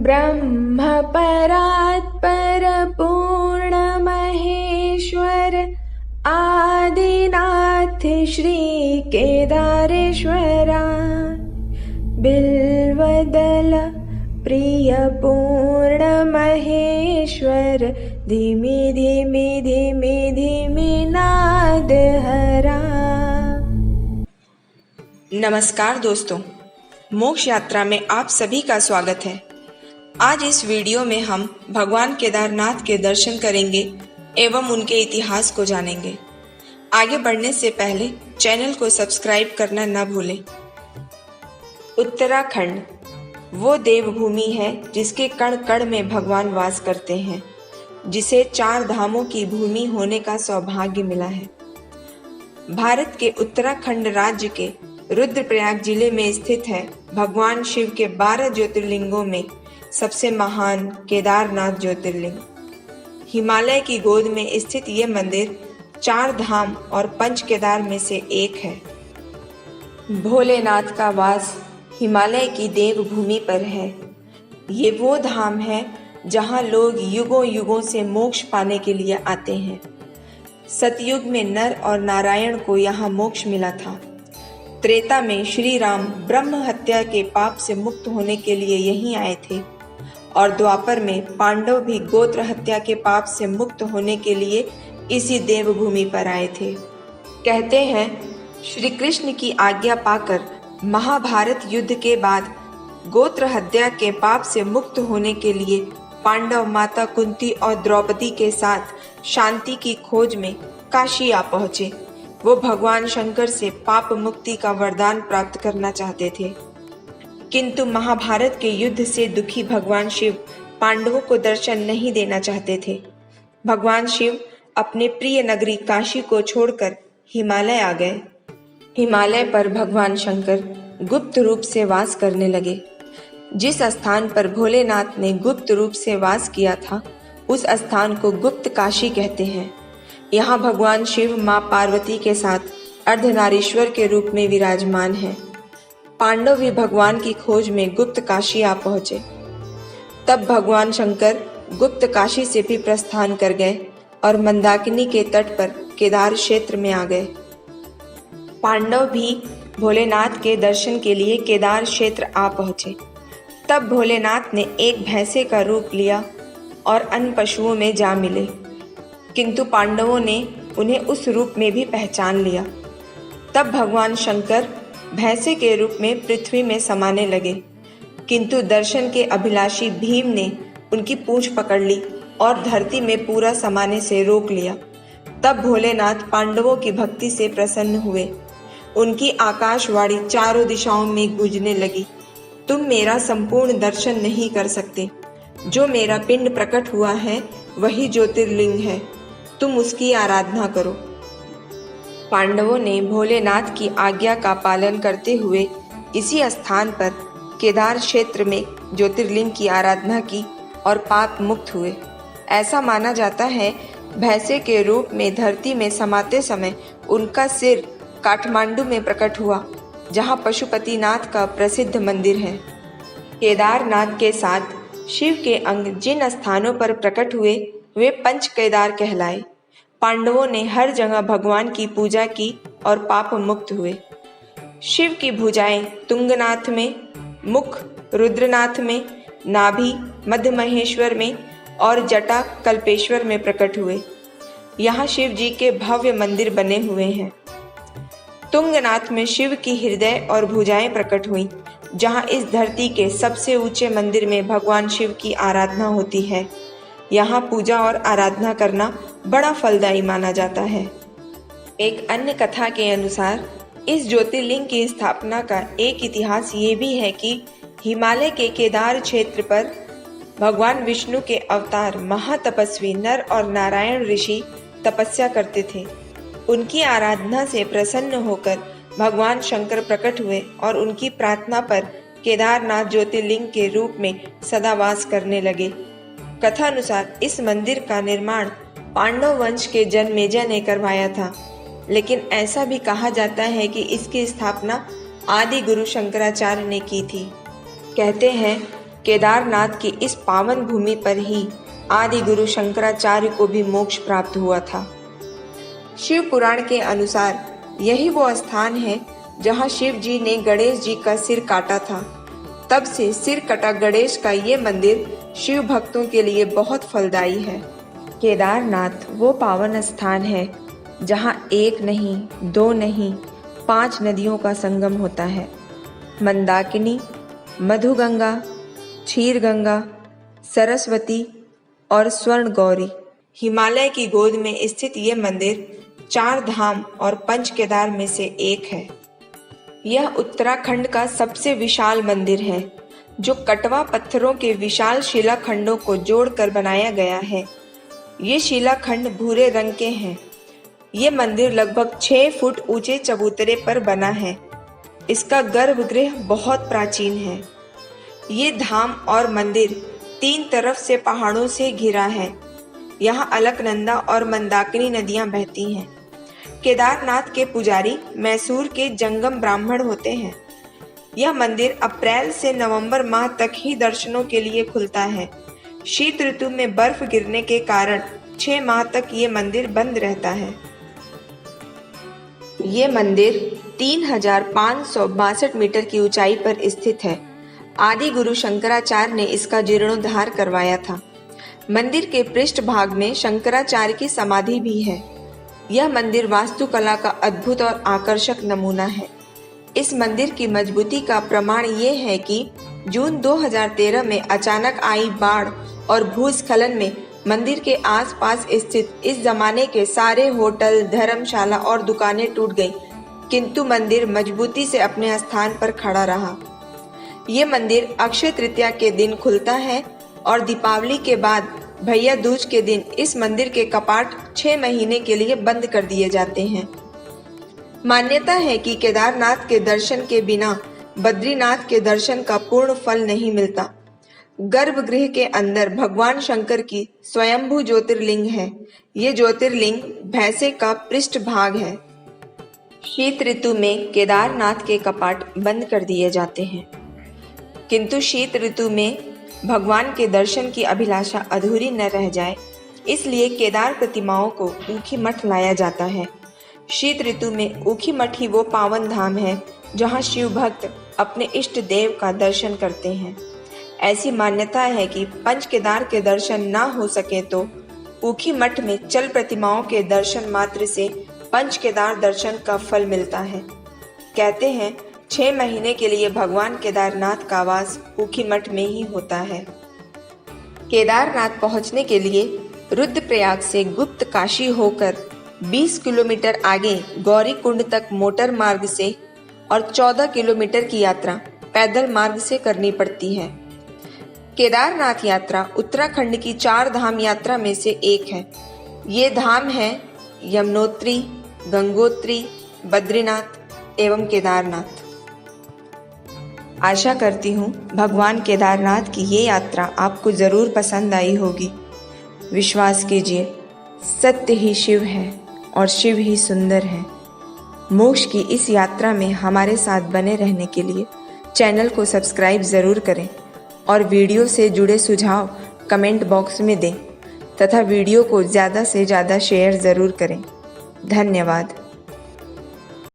ब्रह्म परात्पर पूर्ण महेश्वर आदिनाथ श्री केदारेश्वरा बिल्वदल प्रिय पूर्ण महेश्वर धीमी धीमी धीमी धीमी नाद हरा। नमस्कार दोस्तों, मोक्ष यात्रा में आप सभी का स्वागत है। आज इस वीडियो में हम भगवान केदारनाथ के दर्शन करेंगे एवं उनके इतिहास को जानेंगे। आगे बढ़ने से पहले चैनल को सब्सक्राइब करना न भूलें। उत्तराखंड वो देवभूमि है जिसके कण कण में भगवान वास करते हैं, जिसे 4 धामों की भूमि होने का सौभाग्य मिला है। भारत के उत्तराखंड राज्य के रुद्रप्रयाग जिले में स्थित है भगवान शिव के 12 ज्योतिर्लिंगों में सबसे महान केदारनाथ ज्योतिर्लिंग। हिमालय की गोद में स्थित ये मंदिर 4 धाम और 5 केदार में से एक है। भोलेनाथ का वास हिमालय की देवभूमि पर है। ये वो धाम है जहाँ लोग युगों युगों से मोक्ष पाने के लिए आते हैं। सतयुग में नर और नारायण को यहाँ मोक्ष मिला था। त्रेता में श्री राम ब्रह्म हत्या के पाप से मुक्त होने के लिए यहीं आए थे और द्वापर में पांडव भी गोत्र हत्या के पाप से मुक्त होने के लिए इसी देवभूमि पर आए थे। कहते हैं श्री कृष्ण की आज्ञा पाकर महाभारत युद्ध के बाद गोत्र हत्या के पाप से मुक्त होने के लिए पांडव माता कुंती और द्रौपदी के साथ शांति की खोज में काशी आ पहुंचे। वो भगवान शंकर से पाप मुक्ति का वरदान प्राप्त करना चाहते थे, किंतु महाभारत के युद्ध से दुखी भगवान शिव पांडवों को दर्शन नहीं देना चाहते थे। भगवान शिव अपने प्रिय नगरी काशी को छोड़कर हिमालय आ गए। हिमालय पर भगवान शंकर गुप्त रूप से वास करने लगे। जिस स्थान पर भोलेनाथ ने गुप्त रूप से वास किया था, उस स्थान को गुप्त काशी कहते हैं। यहाँ भगवान शिव माँ पार्वती के साथ अर्धनारीश्वर के रूप में विराजमान हैं। पांडव भी भगवान की खोज में गुप्त काशी आ पहुंचे। तब भगवान शंकर गुप्त काशी से भी प्रस्थान कर गए और मंदाकिनी के तट पर केदार क्षेत्र में आ गए। पांडव भी भोलेनाथ के दर्शन के लिए केदार क्षेत्र आ पहुंचे। तब भोलेनाथ ने एक भैंसे का रूप लिया और अन्य पशुओं में जा मिले, किंतु पांडवों ने उन्हें उस रूप में भी पहचान लिया। तब भगवान शंकर भैंसे के रूप में पृथ्वी में समाने लगे, किंतु दर्शन के अभिलाषी भीम ने उनकी पूंछ पकड़ ली और धरती में पूरा समाने से रोक लिया। तब भोलेनाथ पांडवों की भक्ति से प्रसन्न हुए। उनकी आकाशवाणी चारों दिशाओं में गूंजने लगी, तुम मेरा संपूर्ण दर्शन नहीं कर सकते। जो मेरा पिंड प्रकट हुआ है वही ज्योतिर्लिंग है, तुम उसकी आराधना करो। पांडवों ने भोलेनाथ की आज्ञा का पालन करते हुए इसी स्थान पर केदार क्षेत्र में ज्योतिर्लिंग की आराधना की और पाप मुक्त हुए। ऐसा माना जाता है भैंसे के रूप में धरती में समाते समय उनका सिर काठमांडू में प्रकट हुआ, जहाँ पशुपतिनाथ का प्रसिद्ध मंदिर है। केदारनाथ के साथ शिव के अंग जिन स्थानों पर प्रकट हुए वे 5 केदार कहलाए। पांडवों ने हर जगह भगवान की पूजा की और पाप मुक्त हुए। शिव की भुजाएं तुंगनाथ में, मुख रुद्रनाथ में, नाभि मध्य महेश्वर में और जटा कल्पेश्वर में प्रकट हुए। यहाँ शिव जी के भव्य मंदिर बने हुए हैं। तुंगनाथ में शिव की हृदय और भुजाएं प्रकट हुई, जहाँ इस धरती के सबसे ऊंचे मंदिर में भगवान शिव की आराधना होती है। यहाँ पूजा और आराधना करना बड़ा फलदायी माना जाता है। एक अन्य कथा के अनुसार इस ज्योतिर्लिंग की स्थापना का एक इतिहास ये भी है कि हिमालय के केदार क्षेत्र पर भगवान विष्णु के अवतार महातपस्वी नर और नारायण ऋषि तपस्या करते थे। उनकी आराधना से प्रसन्न होकर भगवान शंकर प्रकट हुए और उनकी प्रार्थना पर केदारनाथ ज्योतिर्लिंग के रूप में सदा वास करने लगे। कथा अनुसार इस मंदिर का निर्माण पांडव वंश के जन्मेजय ने करवाया था, लेकिन ऐसा भी कहा जाता है कि इसकी स्थापना आदि गुरु शंकराचार्य ने की थी। कहते हैं केदारनाथ की इस पावन भूमि पर ही आदि गुरु शंकराचार्य को भी मोक्ष प्राप्त हुआ था। शिव पुराण के अनुसार यही वो स्थान है जहाँ शिव जी ने गणेश जी का सिर काटा था। तब से सिर कटा गणेश का ये मंदिर शिव भक्तों के लिए बहुत फलदायी है। केदारनाथ वो पावन स्थान है जहाँ एक नहीं, दो नहीं, 5 नदियों का संगम होता है। मंदाकिनी, मधुगंगा, क्षीरगंगा, सरस्वती और स्वर्ण गौरी। हिमालय की गोद में स्थित ये मंदिर 4 धाम और 5 केदार में से एक है। यह उत्तराखंड का सबसे विशाल मंदिर है जो कटवा पत्थरों के विशाल शिलाखंडों को जोड़कर बनाया गया है। ये शिलाखंड भूरे रंग के हैं। ये मंदिर लगभग 6 फुट ऊंचे चबूतरे पर बना है। इसका गर्भगृह बहुत प्राचीन है। ये धाम और मंदिर 3 तरफ से पहाड़ों से घिरा है। यहाँ अलकनंदा और मंदाकिनी नदियाँ बहती हैं। केदारनाथ के पुजारी मैसूर के जंगम ब्राह्मण होते हैं। यह मंदिर अप्रैल से नवंबर माह तक ही दर्शनों के लिए खुलता है। शीत ऋतु में बर्फ गिरने के कारण 6 माह तक ये मंदिर बंद रहता है। ये मंदिर 3562 मीटर की ऊंचाई पर स्थित है। आदि गुरु शंकराचार्य ने इसका जीर्णोद्धार करवाया था। मंदिर के पृष्ठ भाग में शंकराचार्य की समाधि भी है। यह मंदिर वास्तुकला का अद्भुत और आकर्षक नमूना है। इस मंदिर की मजबूती का प्रमाण ये है कि जून 2013 में अचानक आई बाढ़ और भूस्खलन में मंदिर के आसपास स्थित इस जमाने के सारे होटल, धर्मशाला और दुकानें टूट गईं, किंतु मंदिर मजबूती से अपने स्थान पर खड़ा रहा। ये मंदिर अक्षय तृतीया के दिन खुलता है और दीपावली के बाद भैया दूज के दिन इस मंदिर के कपाट 6 महीने के लिए बंद कर दिए जाते हैं। मान्यता है कि केदारनाथ के दर्शन के बिना बद्रीनाथ के दर्शन का पूर्ण फल नहीं मिलता। गर्भगृह के अंदर भगवान शंकर की स्वयंभू ज्योतिर्लिंग है। ये ज्योतिर्लिंग भैंसे का पृष्ठ भाग है। शीत ऋतु में केदारनाथ के कपाट बंद कर दिए जाते हैं, किंतु शीत ऋतु में भगवान के दर्शन की अभिलाषा अधूरी न रह जाए, इसलिए केदार प्रतिमाओं को ऊखी मठ लाया जाता है। शीत ऋतु में ऊखी मठ ही वो पावन धाम है जहाँ शिव भक्त अपने इष्ट देव का दर्शन करते हैं। ऐसी मान्यता है कि पंच केदार के दर्शन ना हो सके तो ऊखी मठ में चल प्रतिमाओं के दर्शन मात्र से पंच केदार दर्शन का फल मिलता है। कहते हैं 6 महीने के लिए भगवान केदारनाथ का वास ऊखी मठ में ही होता है। केदारनाथ पहुंचने के लिए रुद्रप्रयाग से गुप्त काशी होकर 20 किलोमीटर आगे गौरी कुंड तक मोटर मार्ग से और 14 किलोमीटर की यात्रा पैदल मार्ग से करनी पड़ती है। केदारनाथ यात्रा उत्तराखंड की 4 धाम यात्रा में से एक है। ये धाम है यमुनोत्री, गंगोत्री, बद्रीनाथ एवं केदारनाथ। आशा करती हूँ भगवान केदारनाथ की ये यात्रा आपको ज़रूर पसंद आई होगी। विश्वास कीजिए, सत्य ही शिव है और शिव ही सुंदर है। मोक्ष की इस यात्रा में हमारे साथ बने रहने के लिए चैनल को सब्सक्राइब ज़रूर करें और वीडियो से जुड़े सुझाव कमेंट बॉक्स में दें तथा वीडियो को ज़्यादा से ज़्यादा शेयर ज़रूर करें। धन्यवाद।